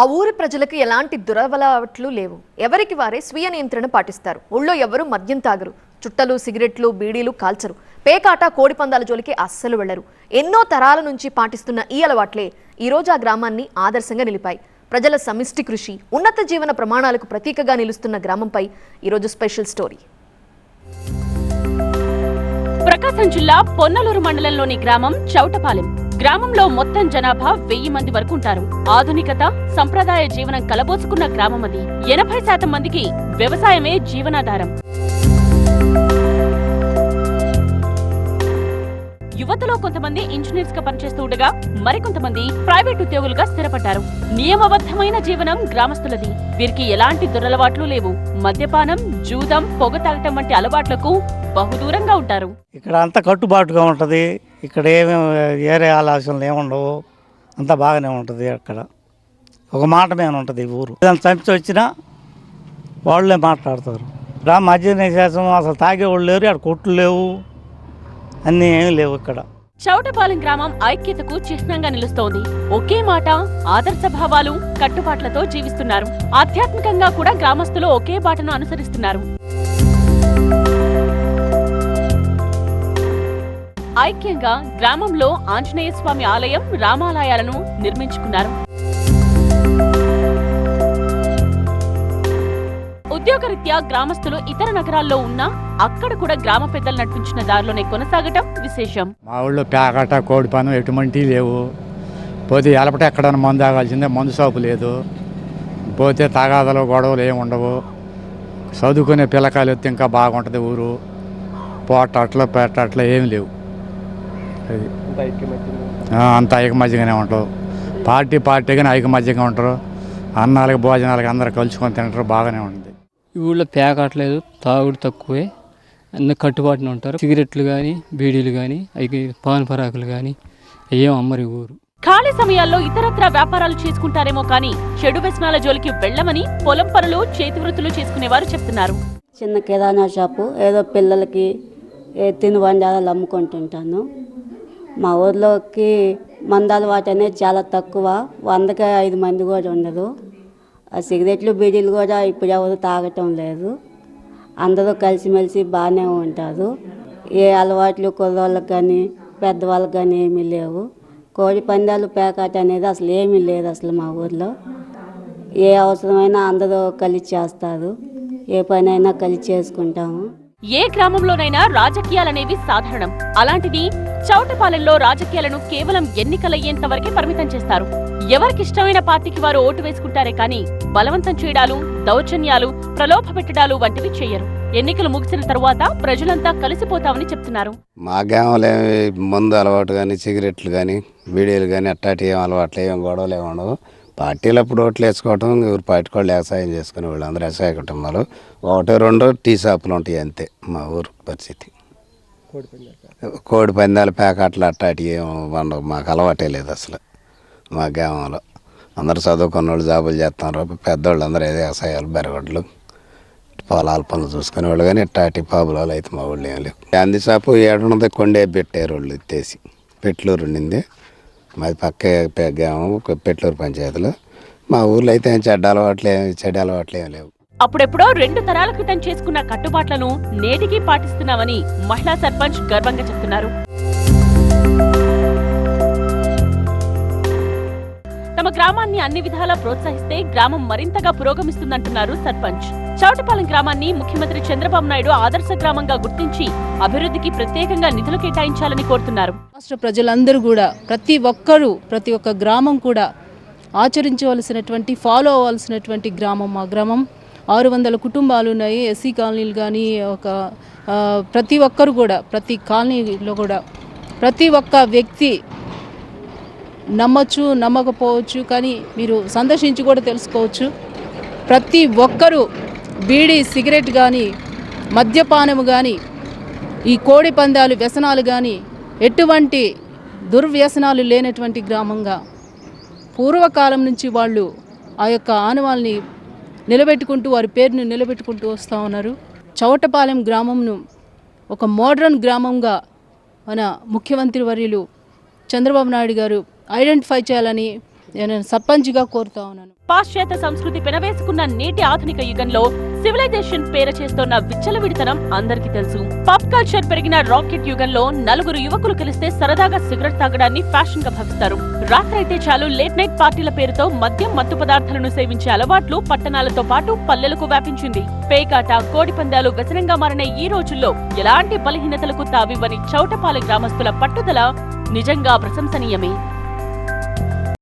ఆ ఊరి ప్రజలకు ఎలాంటి దురలవాట్లు లేవు. ఎవరికి వారే స్వీయ నియంత్రణ పాటిస్తారు. ఊళ్ళో ఎవరు మద్యం తాగరు. చుట్టలు, సిగరెట్లు, బీడీలు కాల్చరు. పేకాట, కోడిపందాల జోలికి అస్సలు వెళ్లరు. ఎన్నో తరాల నుంచి పాటిస్తున్న ఈ అలవాట్లే ఈ రోజు ఆ గ్రామాన్ని ఆదర్శంగా నిలిపాయి. ప్రజల సమిష్టి కృషి, ఉన్నత జీవన ప్రమాణాలకు ప్రతీకగా నిలుస్తున్న గ్రామంపై ఈరోజు స్పెషల్ స్టోరీ. ప్రకాశం జిల్లా పొన్నలూరు మండలంలోని గ్రామం చౌటపాలెం. గ్రామంలో మొత్తం జనాభా 1000 మంది వరకు ఉంటారు. ఆధునికత, సంప్రదాయ జీవనం కలబోసుకున్న గ్రామం అది. 80% మందికి వ్యవసాయమే జీవనాధారం. యువతలో కొంతమంది ఇంజనీర్స్ గా పనిచేస్తూ ఉండగా మరికొంతమంది ప్రైవేట్ ఉద్యోగులుగా స్థిరపడ్డారు. నియమబద్ధమైన జీవనం గ్రామస్తులది. వీరికి ఎలాంటి దురలవాట్లు లేవు. మద్యపానం, జూదం, పొగ తాగటం వంటి అలవాట్లకు బహుదూరంగా ఉంటారు. ఇక్కడ అంతా కట్టుబాటుగా ఉంటుంది. ఇక్కడ ఏరే ఆలోచనలు ఏముండవు. అంతా బాగానే ఉంటుంది. అక్కడ ఒక మాట మీద ఉంటుంది. ఈ ఊరు చంపి వచ్చినా వాళ్ళే మాట్లాడతారు. గ్రామ మధ్య నిశాసం అసలు తాగేవాళ్ళు లేరు. అక్కడ కొట్లు లేవు, అన్నీ ఏమి లేవు. ఇక్కడ చౌటపాలెం గ్రామం ఐక్యతకు చిహ్నంగా నిలుస్తోంది. ఒకే మాట, ఆదర్శ భావాలు, కట్టుబాట్లతో జీవిస్తున్నారు. ఆధ్యాత్మికంగా కూడా గ్రామస్తులు ఒకే బాటను అనుసరిస్తున్నారు. ఐక్యంగా గ్రామంలో ఆంజనేయ స్వామి ఆలయం, రామాలయాలను నిర్మించుకున్నారు. ఉద్యోగరీత్యా గ్రామస్తులు ఇతర నగరాల్లో ఉన్నా అక్కడ కూడా గ్రామ పెద్దలు నడిపించిన దారిలోనే కొనసాగటం విశేషం. మా ఊళ్ళో పేకాట, కోడిపానం ఎటువంటి లేవు. పోతే ఎలపట ఎక్కడన్నా మందు తాగాల్సిందే. మందు షాపు లేదు. పోతే తగాదలు, గొడవలు ఏమి ఉండవు. చదువుకునే పిల్లకాయలు వస్తే ఇంకా బాగుంటుంది ఊరు. పోటట్లు, పెట్టట్లు ఏమి లేవు. అది అంత ఐకమత్యంగానే ఉంటారు. పార్టీగానే ఐకమత్యంగా ఉంటారు. అన్నాలకు, భోజనాలకు అందరూ కలుసుకొని తింటారు. బాగానే ఉంటుంది. ఈ ఊళ్ళో పేకాటలేదు, తాగుడు తక్కువే, అన్ని కట్టుబాటున ఉంటారు. సిగరెట్లు కానీ, బీడీలు కానీ, అవి పాన్ పరాకులు కానీ ఏం అమ్మరి ఊరు. ఖాళీ సమయాల్లో ఇతరత్రా వ్యాపారాలు చేసుకుంటారేమో కానీ చెడు వ్యసనాల జోలికి వెళ్లమని పొలం పనులు, చేతి వృత్తులు చేసుకునేవారు చెప్తున్నారు. చిన్న కిరాణా షాపు, ఏదో పిల్లలకి తినుబండారాలు అమ్ముకుంటుంటాను. మా ఊర్లోకి మందాల వాటి అనేది చాలా తక్కువ. 100కి 5 మంది కూడా ఉండదు. ఆ సిగరెట్లు, బీడీలు కూడా ఇప్పుడు ఎవరు తాగటం లేదు. అందరూ కలిసిమెలిసి బాగానే ఉంటారు. ఏ అలవాట్లు కుర్రోళ్ళకి కానీ, పెద్దవాళ్ళకి కానీ ఏమీ లేవు. కోడి పందాలు, పేకాట అనేది అసలు ఏమీ లేదు. అసలు మా ఊర్లో ఏ అవసరమైనా అందరూ కలిసి చేస్తారు. ఏ పనైనా కలిసి చేసుకుంటాము. ఏ గ్రామంలోనైనా రాజకీయాలనేవి సాధారణం. అలాంటిది చౌటపాలెంలో రాజకీయాలను కేవలం ఎన్నికలయ్యేంత వరకే పరిమితం చేస్తారు. ఎవరికిష్టమైన పార్టీకి వారు ఓటు వేసుకుంటారే కానీ బలవంతం చేయడాలు, దౌర్జన్యాలు, ప్రలోభ పెట్టడాలు వంటివి చేయరు. ఎన్నికలు ముగిసిన తరువాత ప్రజలంతా కలిసిపోతామని చెప్తున్నారు. మా గ్రామంలో మందు అలవాటు కానీ, సిగరెట్లు కానీ, బీడీలు కానీ అట్టాటి ఏం అలవాట్లు ఏం గొడవలు ఏమి ఉండవు. పార్టీలు అప్పుడు ఓట్లు వేసుకోవటం, ఎవరు పార్టీ వాళ్ళు వ్యవసాయం చేసుకునే వాళ్ళు అందరూ వ్యవసాయ కుటుంబాలు. 1-2 టీ షాపులు ఉంటాయి అంతే మా ఊరు పరిస్థితి. కోడి పందాలు, పేకాటలు అట్టాటి ఏం ఉండవు. మాకు అలవాటే లేదు అసలు. మా గ్రామంలో అందరూ చదువుకున్న వాళ్ళు జాబులు చేస్తున్నారు. పెద్దవాళ్ళు అందరూ ఏదో వ్యవసాయాలు, బెరగొడ్లు, పొలాల పనులు చూసుకునే వాళ్ళు. కానీ ఇట్టాటి పాపులాలు అయితే మా ఊళ్ళో ఏం లేవు. అంది షాపు 700 కొండే పెట్టారు వాళ్ళు ఎత్తేసి. పెట్లూరు ఉండింది మాది పక్కే గ్రామం, పెట్లూరు పంచాయతీలో. మా ఊర్లో అయితే చెడ్డ అలవాట్లు ఏం లేవు. అప్పుడెప్పుడో 2 తరాల క్రితం చేసుకున్న కట్టుబాట్లను నేటికీ పాటిస్తున్నామని మహిళా సర్పంచ్ గర్వంగా చెప్తున్నారు. తమ గ్రామాన్ని అన్ని విధాలా ప్రోత్సహిస్తే గ్రామం మరింతగా పురోగమిస్తుందంటున్నారు సర్పంచ్. చౌటపాలెం గ్రామాన్ని ముఖ్యమంత్రి చంద్రబాబు నాయుడు ఆదర్శ గ్రామంగా గుర్తించి అభివృద్ధికి ప్రత్యేకంగా నిధులు కేటాయించాలని కోరుతున్నారు. రాష్ట్ర ప్రజలందరూ కూడా, ప్రతి ఒక్క గ్రామం కూడా ఆచరించవలసినటువంటి, ఫాలో అవ్వాల్సినటువంటి గ్రామం మా గ్రామం. 600 కుటుంబాలు ఉన్నాయి. ఎస్సీ కాలనీలు కానీ, ప్రతి ఒక్కరు కూడా, ప్రతి కాలనీలో కూడా ప్రతి ఒక్క వ్యక్తి నమ్మచ్చు, నమ్మకపోవచ్చు, కానీ మీరు సందర్శించి కూడా తెలుసుకోవచ్చు. ప్రతి ఒక్కరూ బీడీ, సిగరెట్ కానీ, మద్యపానము కానీ, ఈ కోడి పందాలు, వ్యసనాలు కానీ ఎటువంటి దుర్వ్యసనాలు లేనటువంటి గ్రామంగా పూర్వకాలం నుంచి వాళ్ళు ఆ యొక్క ఆనవాల్ని నిలబెట్టుకుంటూ, వారి పేరును నిలబెట్టుకుంటూ వస్తూ ఉన్నారు. చౌటపాలెం గ్రామంను ఒక మోడ్రన్ గ్రామంగా మన ముఖ్యమంత్రి వర్యులు చంద్రబాబు నాయుడు గారు ఐడెంటిఫై చేయాలని నేను సర్పంచ్గా కోరుతా ఉన్నాను. పాశ్చాత్య సంస్కృతి పెనవేసుకున్న నేటి ఆధునిక యుగంలో సివిలైజేషన్ పేర చేస్తున్న విచ్చలవిడితనం అందరికీ తెలుసు. పబ్ కల్చర్ పెరిగిన రాకెట్ యుగంలో నలుగురు యువకులు కలిస్తే సరదాగా సిగరెట్ తాగడాన్ని ఫ్యాషన్ గా భావిస్తారు. రాత్రైతే చాలు లేట్ నైట్ పార్టీల పేరుతో మద్యం మత్తు పదార్థాలను సేవించే అలవాట్లు పట్టణాలతో పాటు పల్లెలకు వ్యాపించింది. పేకాట, కోడి పందాలు వ్యసనంగా మారిన ఈ రోజుల్లో ఎలాంటి బలహీనతలకు తావివ్వని చౌటపాలెం గ్రామస్తుల పట్టుదల నిజంగా ప్రశంసనీయమే.